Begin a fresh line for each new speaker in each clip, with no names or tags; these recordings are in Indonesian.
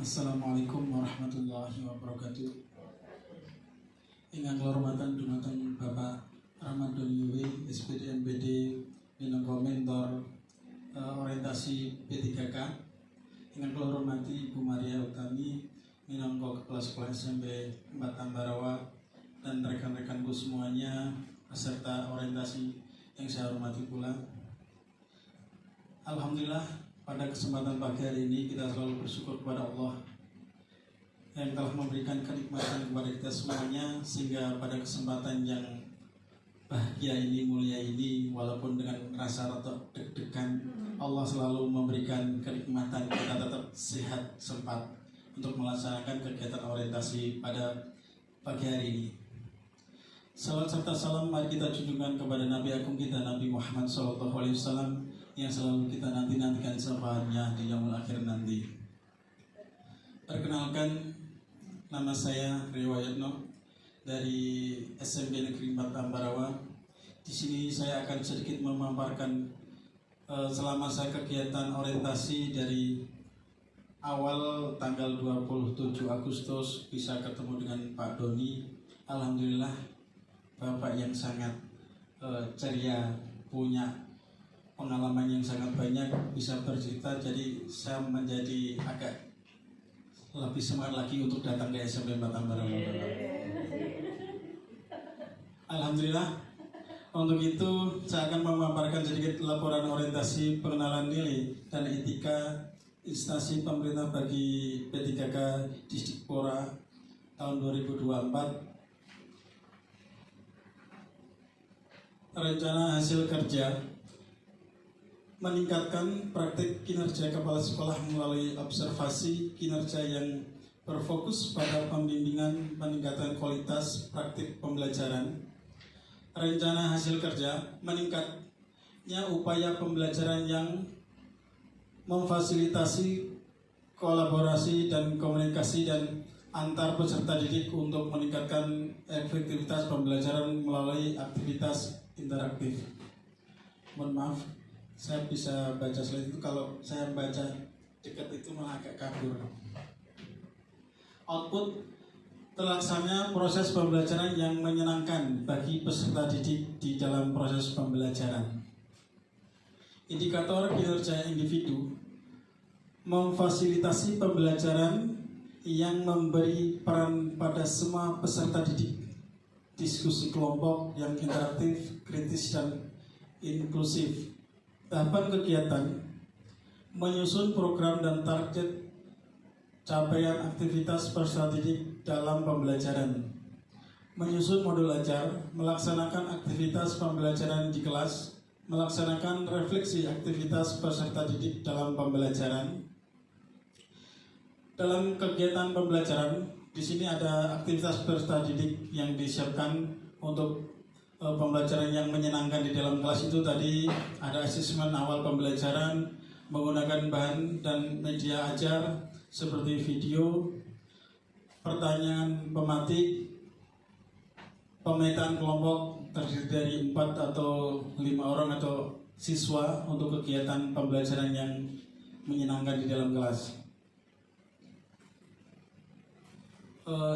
Assalamualaikum warahmatullahi wabarakatuh. Ingkang kehormatan dumateng Bapak Ramadhan Yuwi SPD MPD minangka mentor orientasi P3K. Ingkang kula hormati Ibu Maria Utami minangka Kepala Sekolah SMP 4 Ambarawa dan rekan-rekanku semuanya peserta orientasi yang saya hormati pula. Alhamdulillah, pada kesempatan pagi hari ini kita selalu bersyukur kepada Allah yang telah memberikan kenikmatan kepada kita semuanya, sehingga pada kesempatan yang bahagia ini, mulia ini, walaupun dengan rasa rada deg-degan, Allah selalu memberikan kenikmatan kita tetap sehat sempat untuk melaksanakan kegiatan orientasi pada pagi hari ini. Salam serta salam mari kita junjungkan kepada Nabi Agung kita Nabi Muhammad SAW yang selalu kita nantikan syafaatnya di yaumul akhir nanti. Perkenalkan, nama saya Rio Wayatno dari SMP Negeri 4 Ambarawa. Di sini saya akan sedikit memaparkan selama saya kegiatan orientasi dari awal tanggal 27 Agustus bisa ketemu dengan Pak Doni. Alhamdulillah, Bapak yang sangat ceria, punya pengalaman yang sangat banyak, bisa bercerita, jadi saya menjadi agak lebih semangat lagi untuk datang ke SMP 4 Ambarawa. Alhamdulillah, untuk itu saya akan memaparkan sedikit laporan orientasi pengenalan nilai dan etika instansi pemerintah bagi P3K Distrik-Pora tahun 2024. Rencana hasil kerja meningkatkan praktik kinerja kepala sekolah melalui observasi kinerja yang berfokus pada pembimbingan peningkatan kualitas praktik pembelajaran. Rencana hasil kerja meningkatnya upaya pembelajaran yang memfasilitasi kolaborasi dan komunikasi dan antar peserta didik untuk meningkatkan efektivitas pembelajaran melalui aktivitas interaktif. Mohon maaf, saya bisa baca slide itu, kalau saya baca dekat itu malah agak kabur. Output terlaksana proses pembelajaran yang menyenangkan bagi peserta didik di dalam proses pembelajaran. Indikator kinerja individu memfasilitasi pembelajaran yang memberi peran pada semua peserta didik. Diskusi kelompok yang interaktif, kritis, dan inklusif. Tahapan kegiatan menyusun program dan target capaian aktivitas peserta didik dalam pembelajaran, menyusun modul ajar, melaksanakan aktivitas pembelajaran di kelas, melaksanakan refleksi aktivitas peserta didik dalam pembelajaran. Dalam kegiatan pembelajaran, di sini ada aktivitas peserta didik yang disiapkan untuk pembelajaran yang menyenangkan di dalam kelas. Itu tadi ada asesmen awal pembelajaran menggunakan bahan dan media ajar seperti video, pertanyaan pematik, pemetaan kelompok terdiri dari 4 atau 5 orang atau siswa untuk kegiatan pembelajaran yang menyenangkan di dalam kelas.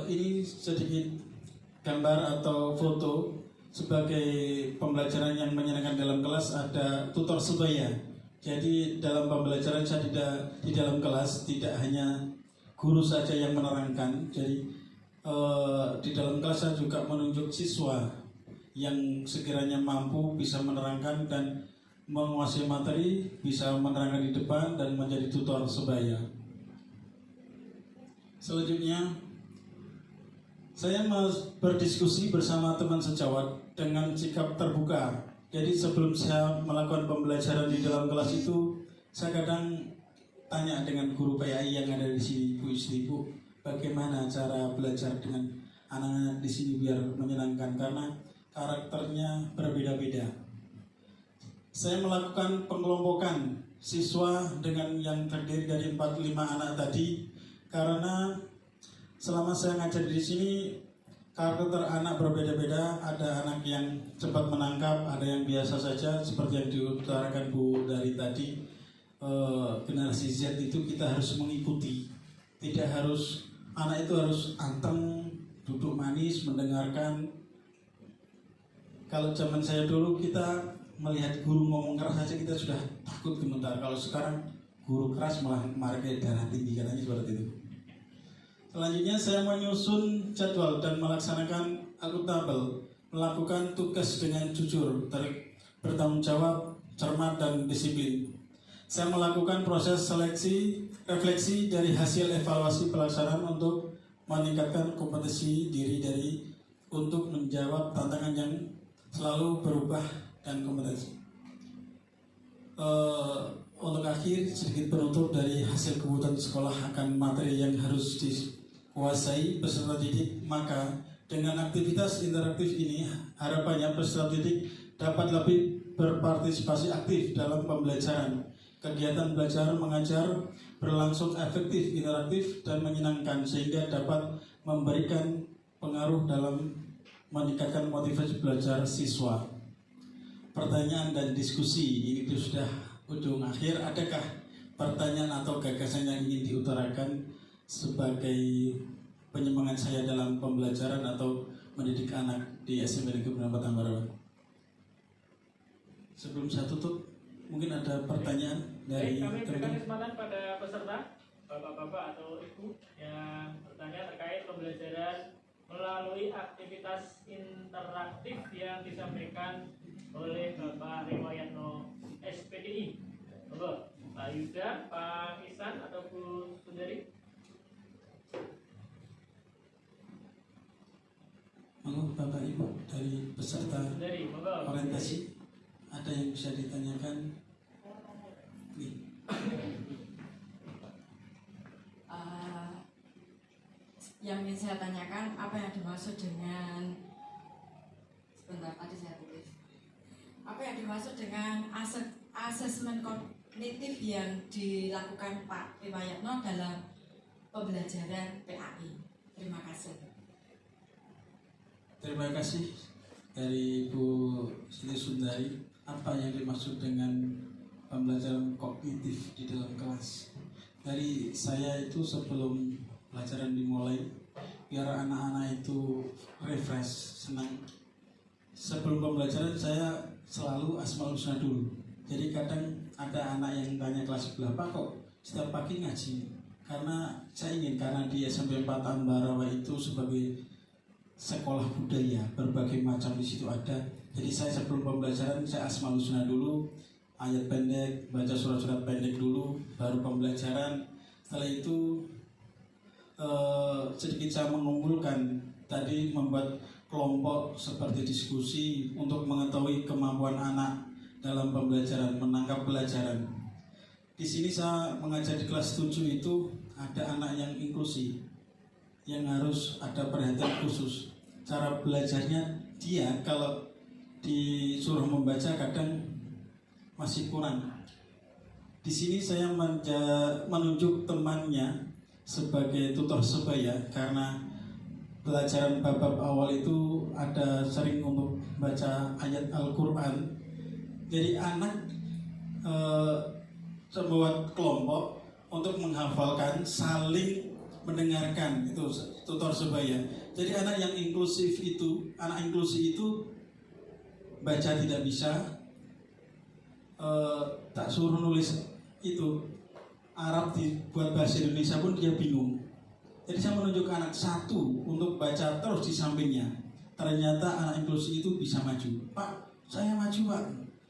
Ini sedikit gambar atau foto sebagai pembelajaran yang menyenangkan dalam kelas. Ada tutor sebaya. Jadi dalam pembelajaran saya di dalam kelas tidak hanya guru saja yang menerangkan. Jadi di dalam kelas saya juga menunjuk siswa yang sekiranya mampu bisa menerangkan dan menguasai materi, bisa menerangkan di depan dan menjadi tutor sebaya. Selanjutnya, saya mau berdiskusi bersama teman sejawat dengan sikap terbuka. Jadi sebelum saya melakukan pembelajaran di dalam kelas itu, saya kadang tanya dengan guru PAI yang ada di sini, Bu Ibu, bagaimana cara belajar dengan anak-anak di sini biar menyenangkan, karena karakternya berbeda-beda. Saya melakukan pengelompokan siswa dengan yang terdiri dari 4-5 anak tadi, karena selama saya ngajar di sini, karakter anak berbeda-beda. Ada anak yang cepat menangkap, ada yang biasa saja. Seperti yang diutarakan Bu dari tadi, generasi Z itu kita harus mengikuti. Tidak tidak harus, anak itu harus anteng, duduk manis, mendengarkan. Kalau zaman saya dulu kita melihat guru ngomong keras saja kita sudah takut gemetar. Kalau sekarang guru keras malah marga darah tinggi, katanya seperti itu. Selanjutnya saya menyusun jadwal dan melaksanakan akuntabel, melakukan tugas dengan jujur, bertanggung jawab, cermat dan disiplin. Saya melakukan proses seleksi, refleksi dari hasil evaluasi pelaksanaan untuk meningkatkan kompetensi diri untuk menjawab tantangan yang selalu berubah dan kompetensi. Untuk akhir sedikit penutup dari hasil kebutuhan sekolah akan materi yang harus dikuasai peserta didik, maka dengan aktivitas interaktif ini harapannya peserta didik dapat lebih berpartisipasi aktif dalam pembelajaran. Kegiatan belajar mengajar berlangsung efektif, interaktif, dan menyenangkan sehingga dapat memberikan pengaruh dalam meningkatkan motivasi belajar siswa. Pertanyaan dan diskusi ini sudah ujung akhir. Adakah pertanyaan atau gagasan yang ingin diutarakan sebagai penyemangat saya dalam pembelajaran atau mendidik anak di SMP Negeri Penempatan Ambarawa? Sebelum saya tutup, mungkin ada pertanyaan dari
kami berikan kesempatan pada peserta, bapak-bapak atau ibu yang bertanya terkait pembelajaran melalui aktivitas interaktif yang disampaikan oleh Bapak Riwayatno SPDI. Monggo, Pak Yuda, Pak Ihsan atau Bu Sundari.
Monggo Bapak Ibu dari peserta
Sundari, monggo.
orientasi, ada yang bisa ditanyakan?
Yang ingin saya tanyakan, apa yang dimaksud dengan apa yang dimaksud dengan asesmen kognitif yang dilakukan Pak Riwayatno dalam pembelajaran PAI? Terima kasih.
Terima kasih dari Bu Siti Sundari. Apa yang dimaksud dengan pembelajaran kognitif di dalam kelas? Dari saya itu sebelum pelajaran dimulai, biar anak-anak itu refresh, senang. Sebelum pembelajaran saya selalu Asmaul Husna dulu. Jadi kadang ada anak yang tanya kelas sebelah, Pak kok setiap pagi ngaji? Karena saya ingin, karena di SMP 4 Ambarawa itu sebagai sekolah budaya, berbagai macam di situ ada. Jadi saya sebelum pembelajaran saya Asmaul Husna dulu, ayat pendek, baca surat-surat pendek dulu, baru pembelajaran. Setelah itu sedikit saya mengumpulkan, tadi membuat kelompok seperti diskusi untuk mengetahui kemampuan anak dalam pembelajaran, menangkap pelajaran. Di sini saya mengajar di kelas 7 itu ada anak yang inklusi, yang harus ada perhatian khusus. Cara belajarnya dia kalau disuruh membaca kadang masih kurang. Di sini saya menunjuk temannya sebagai tutor sebaya, karena pelajaran bab-bab awal itu ada sering untuk baca ayat Al-Quran. Jadi anak membuat kelompok untuk menghafalkan, saling mendengarkan, itu tutor sebaya. Jadi anak yang inklusif itu, anak inklusi itu baca tidak bisa, tak suruh nulis itu Arab dibuat bahasa Indonesia pun dia bingung. Jadi saya menunjuk anak satu untuk baca terus di sampingnya. Ternyata anak inklusi itu bisa maju. Pak, saya maju Pak.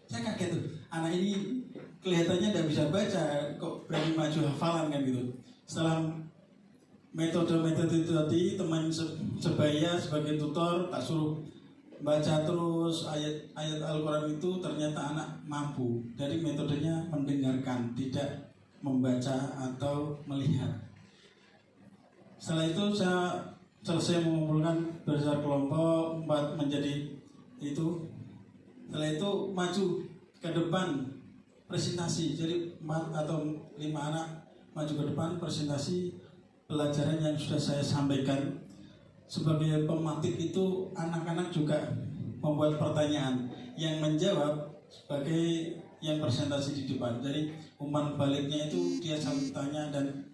Saya kaget tuh. Anak ini kelihatannya tidak bisa baca, kok berani maju hafalan kan gitu. Setelah metode-metode itu tadi, teman sebaya sebagai tutor tak suruh baca terus ayat Al-Quran itu, ternyata anak mampu. Jadi metodenya mendengarkan, tidak membaca atau melihat. Setelah itu saya selesai mengumpulkan berdasar kelompok 4 menjadi itu. Setelah itu maju ke depan presentasi. Jadi 4 atau 5 anak maju ke depan presentasi pelajaran yang sudah saya sampaikan. Sebagai pematik itu anak-anak juga membuat pertanyaan, yang menjawab sebagai yang presentasi di depan. Jadi umpan baliknya itu dia saling tanya dan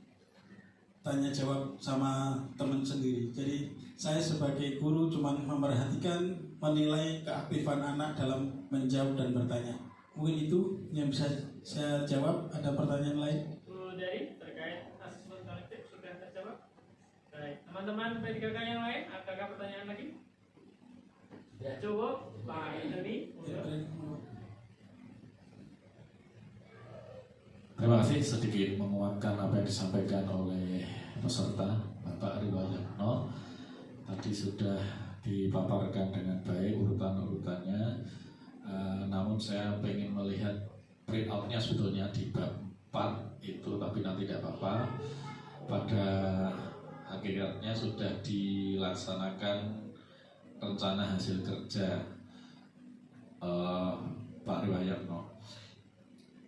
tanya jawab sama teman sendiri. Jadi saya sebagai guru cuma memerhatikan, menilai keaktifan anak dalam menjawab dan bertanya. Mungkin itu yang bisa saya jawab. Ada pertanyaan lain?
Bu dari terkait asesmen kolektif sudah terjawab. Baik, teman-teman P3K yang lain, adakah pertanyaan lagi? Ya cukup, Pak Indri.
Terima kasih, sedikit menguatkan apa yang disampaikan oleh peserta Bapak Riwayatno. Tadi sudah dipaparkan dengan baik urutan-urutannya. Namun saya ingin melihat print-out-nya sebetulnya di bab 4 itu, tapi nanti tidak apa-apa. Pada hakikatnya sudah dilaksanakan rencana hasil kerja Pak Riwayatno.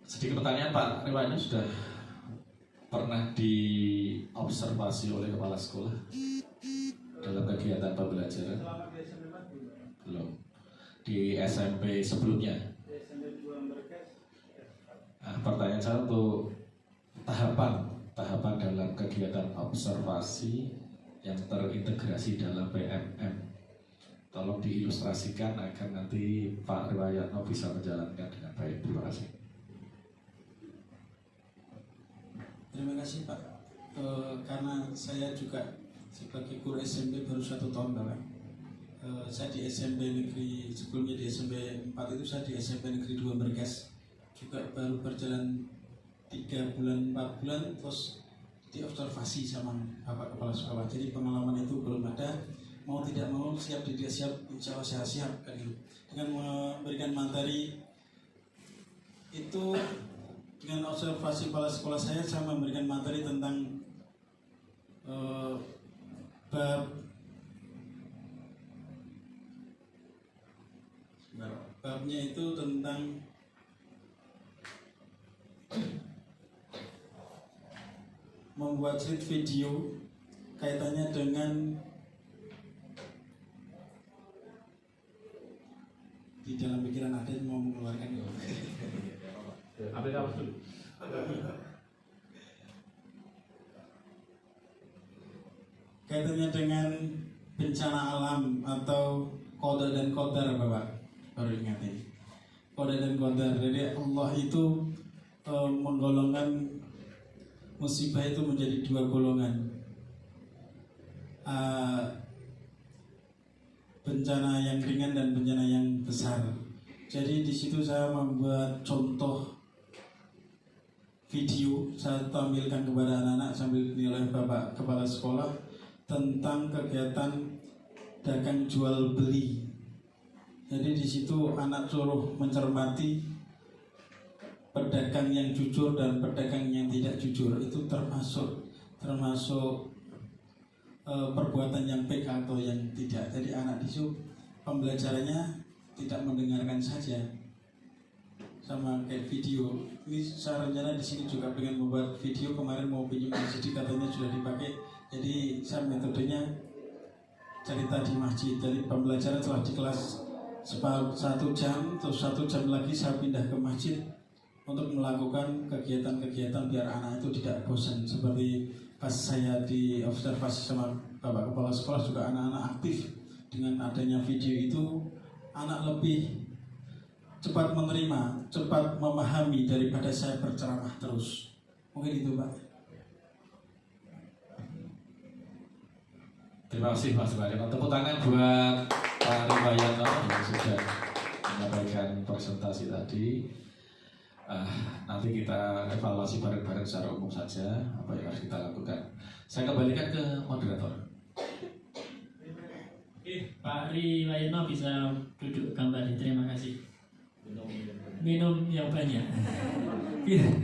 Sedikit pertanyaan, Pak Riwayatno sudah pernah diobservasi oleh kepala sekolah dalam kegiatan pembelajaran? Belum. Di SMP sebelumnya? Nah, pertanyaan saya untuk tahapan dalam kegiatan observasi yang terintegrasi dalam PMM. Tolong diilustrasikan agar nanti Pak Riwayatno bisa menjalankan dengan baik. Terima kasih.
Terima kasih Pak. Karena saya juga sebagai guru SMP baru 1 tahun Bapak. Saya di SMP negeri, sebelumnya di SMP 4 itu saya di SMP negeri 2 Bergas. Juga baru berjalan 3 bulan, 4 bulan, terus diobservasi sama Bapak Kepala Sekolah. Jadi pengalaman itu belum ada. Mau tidak mau, siap tidak siap, insya Allah saya siap kan gitu. Dengan memberikan materi itu, dengan observasi kepala sekolah saya memberikan materi tentang babnya itu tentang membuat slide video kaitannya dengan di dalam pikiran ada yang mau mengeluarkan
Ambil kamus dulu.
kaitannya dengan bencana alam atau qada dan qadar Bapak, baru ingat ini qada dan qadar. Jadi Allah itu menggolongkan musibah itu menjadi 2 golongan, bencana yang ringan dan bencana yang besar. Jadi di situ saya membuat contoh video, saya tampilkan kepada anak-anak sambil nilai Bapak Kepala Sekolah tentang kegiatan dagang jual beli. Jadi di situ anak suruh mencermati pedagang yang jujur dan pedagang yang tidak jujur. Itu termasuk perbuatan yang baik atau yang tidak. Jadi anak di situ pembelajarannya tidak mendengarkan saja, sama kayak video. Ini saya rencana di sini juga pengen membuat video. Kemarin mau pinjam CD katanya sudah dipakai. Jadi saya metodenya cerita di masjid. Jadi pembelajaran setelah di kelas 1 jam, terus 1 jam lagi saya pindah ke masjid untuk melakukan kegiatan-kegiatan biar anak itu tidak bosan. Seperti pas saya diobservasi sama Bapak Kepala Sekolah juga anak-anak aktif. Dengan adanya video itu anak lebih cepat menerima, cepat memahami daripada saya berceramah terus. Mungkin itu Pak.
Terima kasih Mas Riwayatno. Tepuk tangan buat Pak Riwayatno yang sudah menyampaikan presentasi tadi. Nanti kita evaluasi bareng-bareng secara umum saja apa yang harus kita lakukan. Saya kembalikan ke moderator.
Pak Riwayatno bisa duduk kembali. Terima kasih. Minum yang banyak.